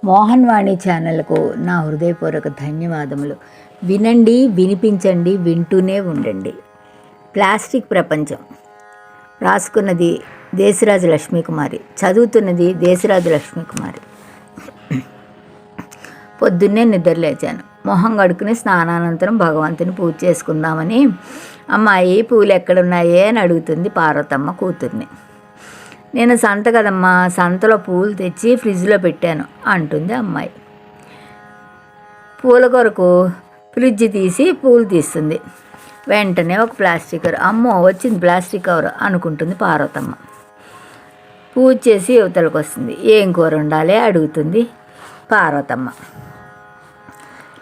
మోహన్ వాణి ఛానల్కు నా హృదయపూర్వక ధన్యవాదములు. వినండి, వినిపించండి, వింటూనే ఉండండి. ప్లాస్టిక్ ప్రపంచం రాసుకున్నది దేశరాజు లక్ష్మీకుమారి, చదువుతున్నది దేశరాజు లక్ష్మీకుమారి. పొద్దున్నే నిద్రలేచాను. మొహం కడుక్కుని స్నానానంతరం భగవంతుని పూజ చేసుకుందామని అమ్మాయి పూలు ఎక్కడున్నాయే అని అడుగుతుంది పార్వతమ్మ కూతుర్ని. నేను సంత కదమ్మా, సంతలో పూలు తెచ్చి ఫ్రిడ్జ్లో పెట్టాను అంటుంది అమ్మాయి. పూల కొరకు ఫ్రిడ్జ్ తీసి పూలు తీస్తుంది. వెంటనే ఒక ప్లాస్టిక్ కవర్, అమ్మో వచ్చింది ప్లాస్టిక్ కవర్ అనుకుంటుంది పార్వతమ్మ. పూజ చేసి యువతలకు వస్తుంది. ఏం కూర ఉండాలి అడుగుతుంది పార్వతమ్మ.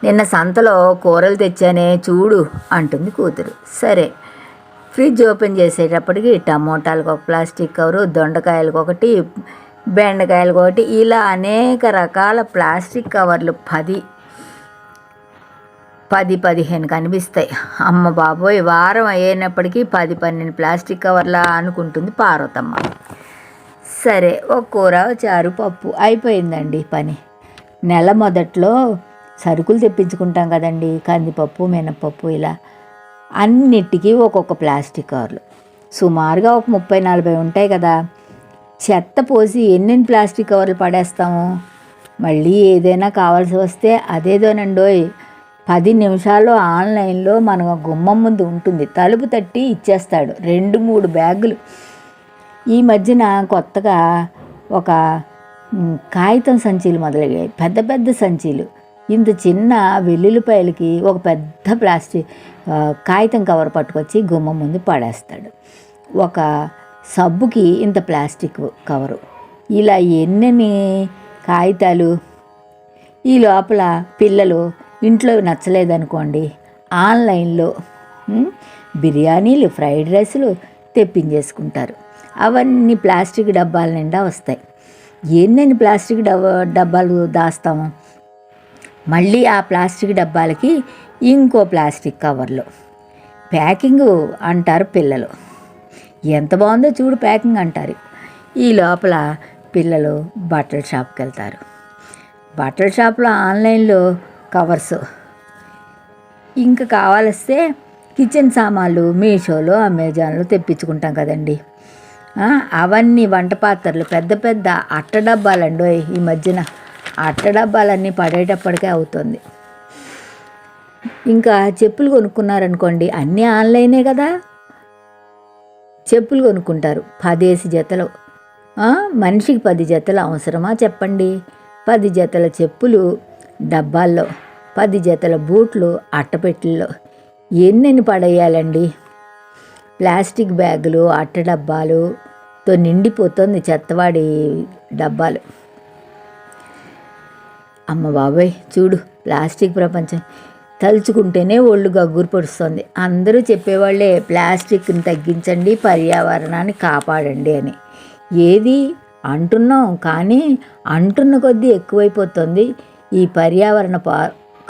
నిన్న సంతలో కూరలు తెచ్చానే చూడు అంటుంది కూతురు. సరే, ఫ్రిడ్జ్ ఓపెన్ చేసేటప్పటికి టమోటాలకు ఒక ప్లాస్టిక్ కవరు, దొండకాయలకు ఒకటి, బెండకాయలకు ఒకటి, ఇలా అనేక రకాల ప్లాస్టిక్ కవర్లు 10-15 కనిపిస్తాయి. అమ్మ బాబోయ్, వారం అయ్యేటప్పటికీ 10-12 ప్లాస్టిక్ కవర్లా అనుకుంటుంది పార్వతమ్మ. సరే, ఒక కూర, చారు, పప్పు అయిపోయిందండి పని. నెల మొదట్లో సరుకులు తెప్పించుకుంటాం కదండి, కందిపప్పు, మినపప్పు, ఇలా అన్నిటికీ ఒక్కొక్క ప్లాస్టిక్ కవర్లు, సుమారుగా ఒక 30-40 ఉంటాయి కదా. చెత్త పోసి ఎన్ని ప్లాస్టిక్ కవర్లు పడేస్తాము. మళ్ళీ ఏదైనా కావాల్సి వస్తే అదేదోనండోయ్ 10 నిమిషాల్లో ఆన్లైన్లో మన గుమ్మం ముందు ఉంటుంది, తలుపు తట్టి ఇచ్చేస్తాడు 2-3 బ్యాగులు. ఈ మధ్యన కొత్తగా ఒక కాగితం సంచీలు మొదలయ్యాయి, పెద్ద పెద్ద సంచీలు. ఇంత చిన్న వెల్లుల్లిపాయలకి ఒక పెద్ద ప్లాస్టిక్ కాగితం కవర్ పట్టుకొచ్చి గుమ్మం ముందు పడేస్తాడు. ఒక సబ్బుకి ఇంత ప్లాస్టిక్ కవరు, ఇలా ఎన్నెన్ని కాగితాలు. ఈ లోపల పిల్లలు ఇంట్లో నచ్చలేదనుకోండి, ఆన్లైన్లో బిర్యానీలు, ఫ్రైడ్ రైస్లు తెప్పించేసుకుంటారు. అవన్నీ ప్లాస్టిక్ డబ్బాల నిండా వస్తాయి. ఎన్నెన్ని ప్లాస్టిక్ డబ్బాలు దాస్తాము. మళ్ళీ ఆ ప్లాస్టిక్ డబ్బాలకి ఇంకో ప్లాస్టిక్ కవర్లు. ప్యాకింగ్ అంటారు పిల్లలు. ఎంత బాగుందో చూడు ప్యాకింగ్ అంటారు. ఈ లోపల పిల్లలు బట్టల షాప్కి వెళ్తారు. బట్టల షాప్లో ఆన్లైన్లో కవర్స్. ఇంకా కావాల్స్తే కిచెన్ సామాన్లు మీషోలో, అమెజాన్లో తెప్పించుకుంటాం కదండి. అవన్నీ వంట పాత్రలు, పెద్ద పెద్ద అట్ట డబ్బాలండి. ఈ మధ్యన అట్ట డబ్బాలన్నీ పడేటప్పటికే అవుతుంది. ఇంకా చెప్పులు కొనుక్కున్నారనుకోండి, అన్నీ ఆన్లైనే కదా. చెప్పులు కొనుక్కుంటారు 10 జతలు. మనిషికి 10 జతలు అవసరమా చెప్పండి? 10 జతల చెప్పులు డబ్బాల్లో, 10 జతల బూట్లు అట్టపెట్టెల్లో. ఎన్నెన్ని పడేయాలండి. ప్లాస్టిక్ బ్యాగులు, అట్ట డబ్బాలుతో నిండిపోతుంది చెత్తవాడి డబ్బాలు. అమ్మ బాబాయ్, చూడు ప్లాస్టిక్ ప్రపంచం తలుచుకుంటేనే ఒళ్ళు గగ్గురు పొడుస్తుంది. అందరూ చెప్పేవాళ్ళే ప్లాస్టిక్ని తగ్గించండి, పర్యావరణాన్ని కాపాడండి అని. ఏది అంటున్నాం, కానీ అంటున్న కొద్దీ ఎక్కువైపోతుంది ఈ పర్యావరణ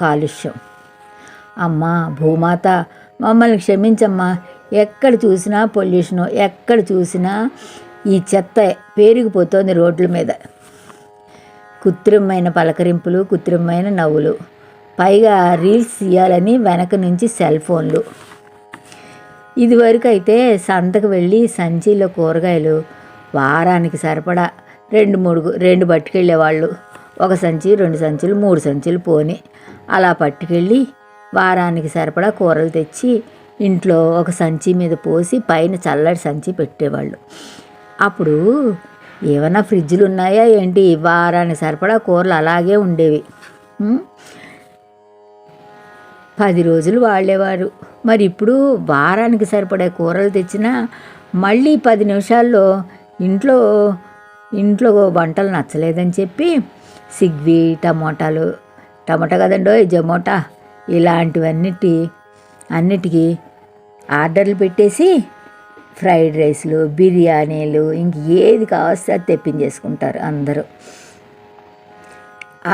కాలుష్యం. అమ్మ భూమాత మమ్మల్ని క్షమించమ్మా. ఎక్కడ చూసినా పొల్యూషను, ఎక్కడ చూసినా ఈ చెత్త పేరుకుపోతుంది రోడ్ల మీద. కృత్రిమమైన పలకరింపులు, కృత్రిమమైన నవ్వులు, పైగా రీల్స్ తీయాలని వెనక నుంచి సెల్ ఫోన్లు. ఇదివరకు అయితే సంతకు వెళ్ళి సంచిలో కూరగాయలు వారానికి సరిపడా 2 పట్టుకెళ్ళేవాళ్ళు. 1 సంచి, 2 సంచులు, 3 సంచులు పోని అలా పట్టుకెళ్ళి వారానికి సరిపడా కూరలు తెచ్చి ఇంట్లో ఒక సంచి మీద పోసి పైన చల్లటి సంచి పెట్టేవాళ్ళు. అప్పుడు ఏమన్నా ఫ్రిడ్జ్లు ఉన్నాయా ఏంటి? వారానికి సరిపడా కూరలు అలాగే ఉండేవి. 10 రోజులు వాడేవారు. మరి ఇప్పుడు వారానికి సరిపడే కూరలు తెచ్చినా మళ్ళీ 10 నిమిషాల్లో ఇంట్లో వంటలు నచ్చలేదని చెప్పి సిగ్వి, టమోటా కదండో జమోటా, అన్నిటికీ ఆర్డర్లు పెట్టేసి ఫ్రైడ్ రైస్లు, బిర్యానీలు, ఇంక ఏది కావస్తే అది తెప్పించేసుకుంటారు అందరూ.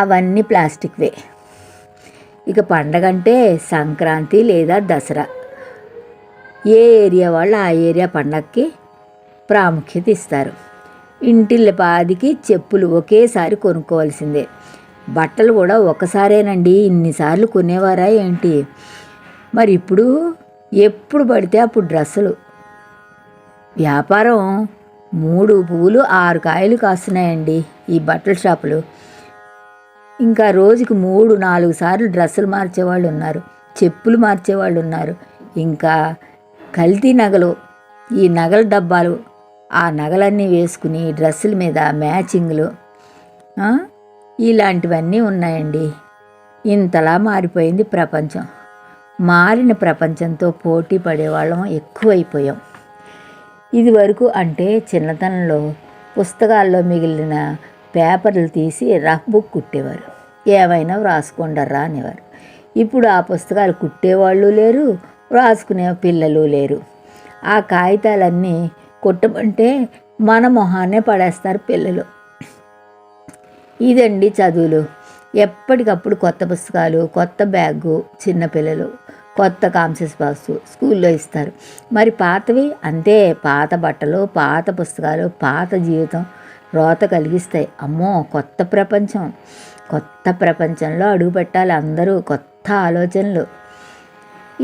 అవన్నీ ప్లాస్టిక్వే. ఇక పండగ అంటే సంక్రాంతి లేదా దసరా. ఏ ఏరియా వాళ్ళు ఆ ఏరియా పండగకి ప్రాముఖ్యత ఇస్తారు. ఇంటిళ్ళ పాదికి చెప్పులు ఒకేసారి కొనుక్కోవాల్సిందే. బట్టలు కూడా ఒక్కసారేనండి ఇన్నిసార్లు కొనేవారా ఏంటి? మరి ఇప్పుడు ఎప్పుడు పడితే అప్పుడు డ్రెస్సులు. వ్యాపారం 3 పువ్వులు 6 కాయలు కాస్తున్నాయండి ఈ బట్టల షాపులు. ఇంకా రోజుకి 3-4 సార్లు డ్రెస్సులు మార్చేవాళ్ళు ఉన్నారు, చెప్పులు మార్చేవాళ్ళు ఉన్నారు, ఇంకా కల్తీ నగలు, ఈ నగల డబ్బాలు, ఆ నగలన్నీ వేసుకుని డ్రెస్సుల మీద మ్యాచింగ్లు ఇలాంటివన్నీ ఉన్నాయండి. ఇంతలా మారిపోయింది ప్రపంచం. మారిన ప్రపంచంతో పోటీ పడేవాళ్ళం ఎక్కువైపోయాం. ఇది వరకు అంటే చిన్నతనంలో పుస్తకాల్లో మిగిలిన పేపర్లు తీసి రఫ్ బుక్ కుట్టేవారు, ఏమైనా వ్రాసుకోండర్రా అనేవారు. ఇప్పుడు ఆ పుస్తకాలు కుట్టేవాళ్ళు లేరు, వ్రాసుకునే పిల్లలు లేరు. ఆ కాగితాలన్నీ కుట్టమంటే మన మొహాన్నే పడేస్తారు పిల్లలు. ఇదండి చదువులు. ఎప్పటికప్పుడు కొత్త పుస్తకాలు, కొత్త బ్యాగు, చిన్నపిల్లలు కొత్త కాంసెస్ బాక్సు స్కూల్లో ఇస్తారు. మరి పాతవి అంతే, పాత బట్టలు, పాత పుస్తకాలు, పాత జీవితం రోత కలిగిస్తాయి. అమ్మో కొత్త ప్రపంచం, కొత్త ప్రపంచంలో అడుగు పెట్టాలి అందరూ, కొత్త ఆలోచనలు.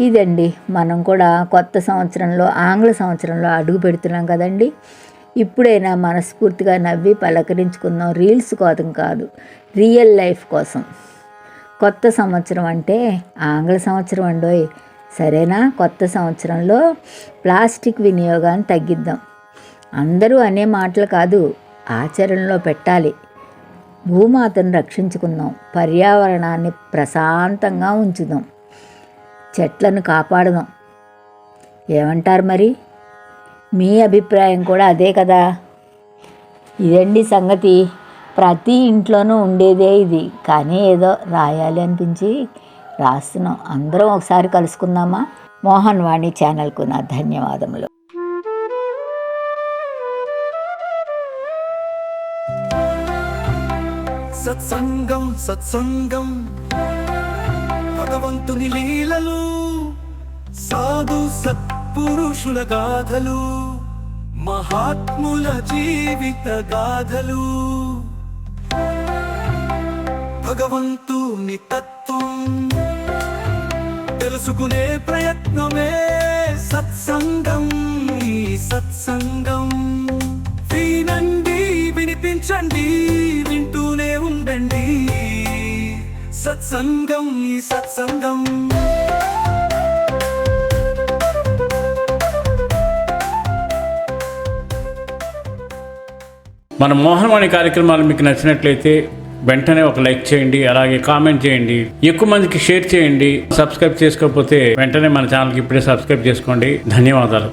ఇదండి మనం కూడా కొత్త సంవత్సరంలో, ఆంగ్ల సంవత్సరంలో అడుగు పెడుతున్నాం కదండి. ఇప్పుడైనా మనస్ఫూర్తిగా నవ్వి పలకరించుకుందాం, రీల్స్ కోసం కాదు, రియల్ లైఫ్ కోసం. కొత్త సంవత్సరం అంటే ఆంగ్ల సంవత్సరం అండోయ్, సరేనా? కొత్త సంవత్సరంలో ప్లాస్టిక్ వినియోగాన్ని తగ్గిద్దాం. అందరూ అనే మాటలు కాదు, ఆచరణలో పెట్టాలి. భూమాతను రక్షించుకుందాం, పర్యావరణాన్ని ప్రశాంతంగా ఉంచుదాం, చెట్లను కాపాడదాం. ఏమంటారు మరి? మీ అభిప్రాయం కూడా అదే కదా. ఇదండి సంగతి. ప్రతి ఇంట్లోనూ ఉండేదే ఇది, కానీ ఏదో రాయాలి అనిపించి రాస్తున్నాం. అందరం ఒకసారి కలుసుకుందామా? మోహన్ వాణి ఛానల్కు నా ధన్యవాదములు. సత్సంగం సత్సంగం భగవంతుని లీలలు, సాధు సత్పురుషుల గాథలు, మహాత్ముల జీవిత గాథలు, భగవంతుని తత్వం తెలుసుకునే ప్రయత్నమే సత్సంగం. ఈ సత్సంగం వినండి, వినిపించండి, వింటూనే ఉండండి. సత్సంగం, ఈ సత్సంగం. మన మోహన్వాణి కార్యక్రమాలు మీకు నచ్చినట్లయితే వెంటనే ఒక లైక్ చేయండి, అలాగే కామెంట్ చేయండి, ఎక్కువ మందికి షేర్ చేయండి. సబ్స్క్రైబ్ చేసుకోకపోతే వెంటనే మన ఛానల్కి ఇప్పుడే సబ్స్క్రైబ్ చేసుకోండి. ధన్యవాదాలు.